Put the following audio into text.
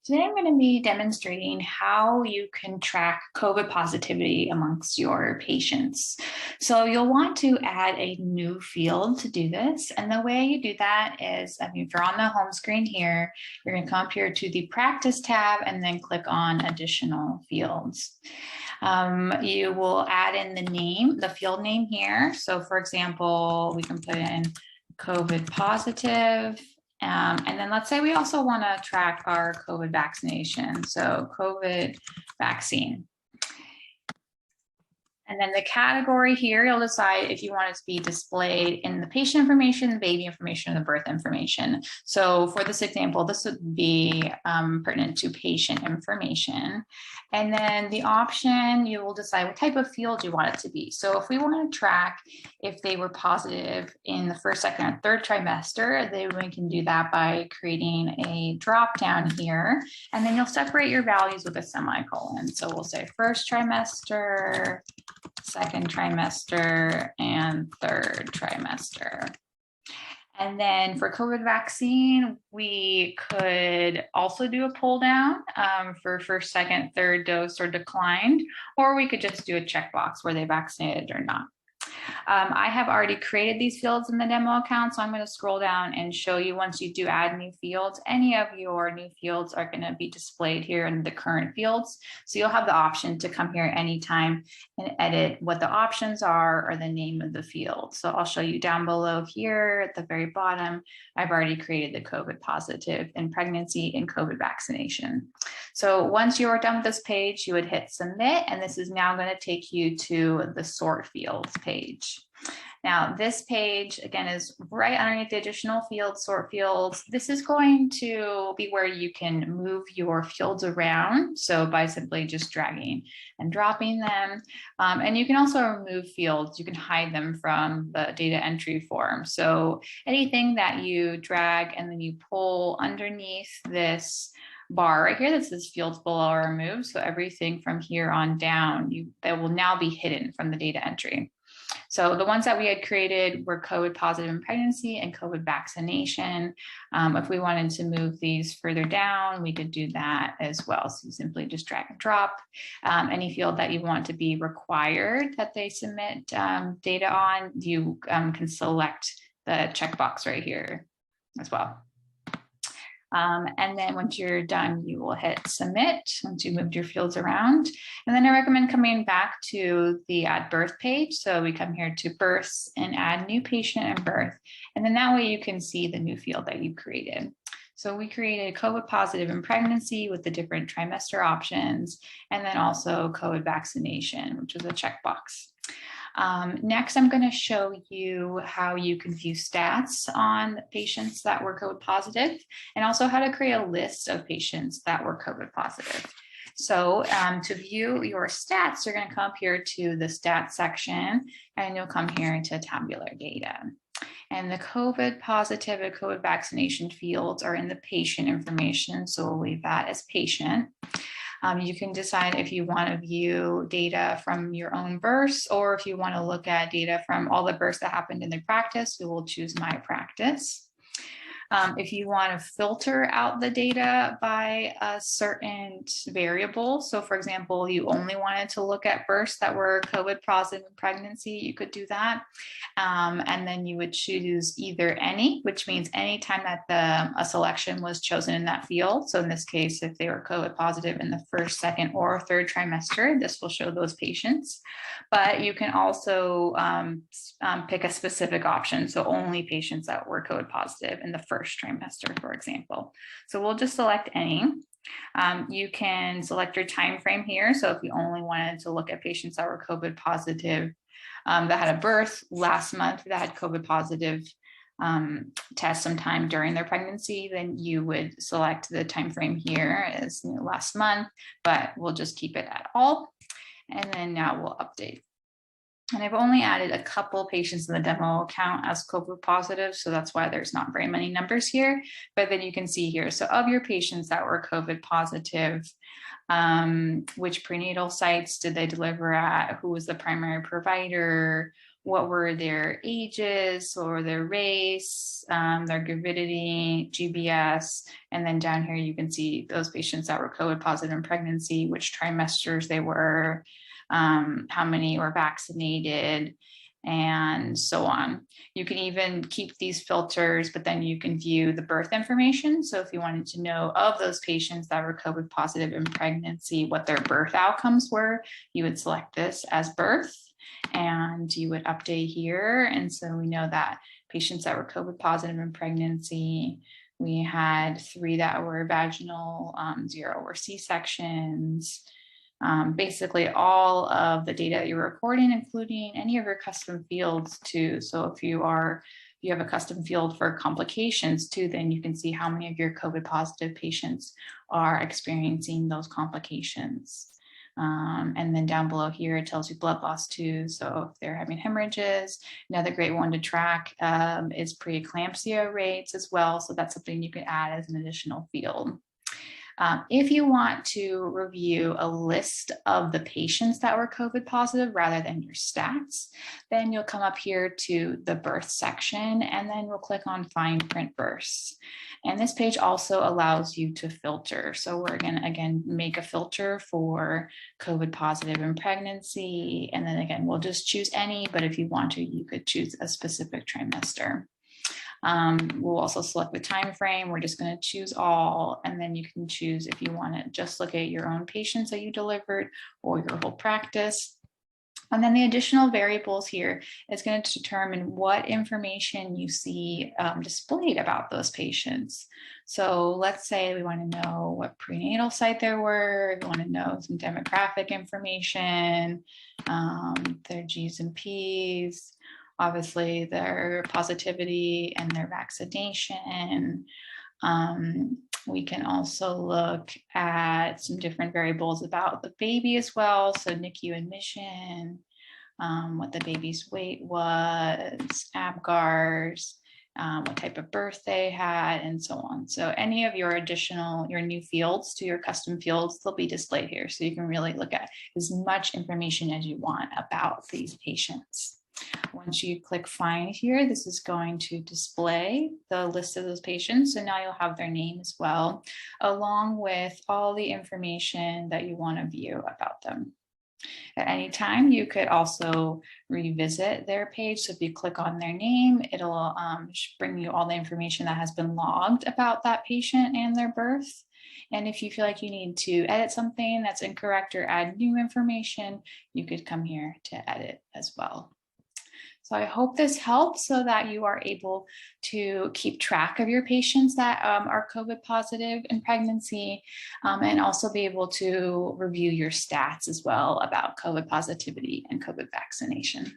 Today, I'm going to be demonstrating how you can track COVID positivity amongst your patients. So you'll want to add a new field to do this. And the way you do that is, if you're on the home screen here, you're going to come up here to the practice tab and then click on additional fields. You will add in the name, the field name here. So for example, we can put in COVID positive. And then let's say we also want to track our COVID vaccination. So COVID vaccine. And then the category here, you'll decide if you want it to be displayed in the patient information, the baby information, or the birth information. So for this example, this would be pertinent to patient information. And then the option, you will decide what type of field you want it to be. So if we want to track if they were positive in the first, second, or third trimester, then we can do that by creating a drop down here. And then you'll separate your values with a semicolon. So we'll say first trimester, second trimester, and third trimester. And then for COVID vaccine, we could also do a pull down for first, second, third dose or declined, or we could just do a checkbox where they vaccinated or not. I have already created these fields in the demo account, so I'm going to scroll down and show you once you do add new fields, any of your new fields are going to be displayed here in the current fields. So you'll have the option to come here anytime and edit what the options are or the name of the field. So I'll show you down below here at the very bottom. I've already created the COVID positive in pregnancy and COVID vaccination. So once you are done with this page, you would hit submit, and this is now going to take you to the sort fields page. Now, this page, again, is right underneath the additional fields, sort fields. This is going to be where you can move your fields around. So by simply just dragging and dropping them. And you can also remove fields. You can hide them from the data entry form. So anything that you drag and then you pull underneath this bar right here that says fields below are removed. So everything from here on down, that will now be hidden from the data entry. So the ones that we had created were COVID positive in pregnancy and COVID vaccination. If we wanted to move these further down, we could do that as well. So you simply just drag and drop any field that you want to be required that they submit data on. You can select the checkbox right here as well. And then once you're done, you will hit submit once you moved your fields around. And then I recommend coming back to the add birth page. So we come here to births and add new patient and birth. And then that way you can see the new field that you created. So we created COVID positive in pregnancy with the different trimester options, and then also COVID vaccination, which is a checkbox. Next, I'm going to show you how you can view stats on patients that were COVID positive, and also how to create a list of patients that were COVID positive. So to view your stats, you're going to come up here to the stats section, and you'll come here into tabular data. And the COVID positive and COVID vaccination fields are in the patient information, so we'll leave that as patient. You can decide if you want to view data from your own births, or if you want to look at data from all the births that happened in the practice, we will choose my practice. If you want to filter out the data by a certain variable, so for example, you only wanted to look at births that were COVID positive in pregnancy, you could do that. And then you would choose either any, which means any time that a selection was chosen in that field. So in this case, if they were COVID positive in the first, second, or third trimester, this will show those patients. But you can also pick a specific option. So only patients that were COVID positive in the first trimester, for example. So we'll just select any. You can select your time frame here. So if you only wanted to look at patients that were COVID positive that had a birth last month, that had COVID positive test sometime during their pregnancy, then you would select the time frame here as last month, but we'll just keep it at all. And then now we'll update. And I've only added a couple patients in the demo account as COVID positive, so that's why there's not very many numbers here. But then you can see here, so of your patients that were COVID positive, which prenatal sites did they deliver at, who was the primary provider, what were their ages or their race, their gravidity, GBS, and then down here you can see those patients that were COVID positive in pregnancy, which trimesters they were, how many were vaccinated, and so on. You can even keep these filters, but then you can view the birth information. So if you wanted to know of those patients that were COVID positive in pregnancy, what their birth outcomes were, you would select this as birth and you would update here. And so we know that patients that were COVID positive in pregnancy, we had 3 that were vaginal, 0 were C-sections. Basically all of the data that you're recording, including any of your custom fields too. So if you have a custom field for complications too, then you can see how many of your COVID positive patients are experiencing those complications. And then down below here, it tells you blood loss too. So if they're having hemorrhages, another great one to track is preeclampsia rates as well. So that's something you could add as an additional field. If you want to review a list of the patients that were COVID positive rather than your stats, then you'll come up here to the birth section and then we'll click on find print births. And this page also allows you to filter. So we're going to, again, make a filter for COVID positive in pregnancy. And then again, we'll just choose any, but if you want to, you could choose a specific trimester. We'll also select the time frame. We're just going to choose all, and then you can choose if you want to just look at your own patients that you delivered or your whole practice. And then the additional variables here is going to determine what information you see displayed about those patients. So let's say we want to know what prenatal site there were. We want to know some demographic information, their G's and P's, obviously their positivity and their vaccination. We can also look at some different variables about the baby as well. So NICU admission, what the baby's weight was, ABGARs, what type of birth they had, and so on. So any of your new fields to your custom fields, they'll be displayed here. So you can really look at as much information as you want about these patients. Once you click find here, this is going to display the list of those patients. So now you'll have their name as well, along with all the information that you want to view about them. At any time, you could also revisit their page. So if you click on their name, it'll bring you all the information that has been logged about that patient and their birth. And if you feel like you need to edit something that's incorrect or add new information, you could come here to edit as well. So I hope this helps so that you are able to keep track of your patients that are COVID positive in pregnancy, and also be able to review your stats as well about COVID positivity and COVID vaccination.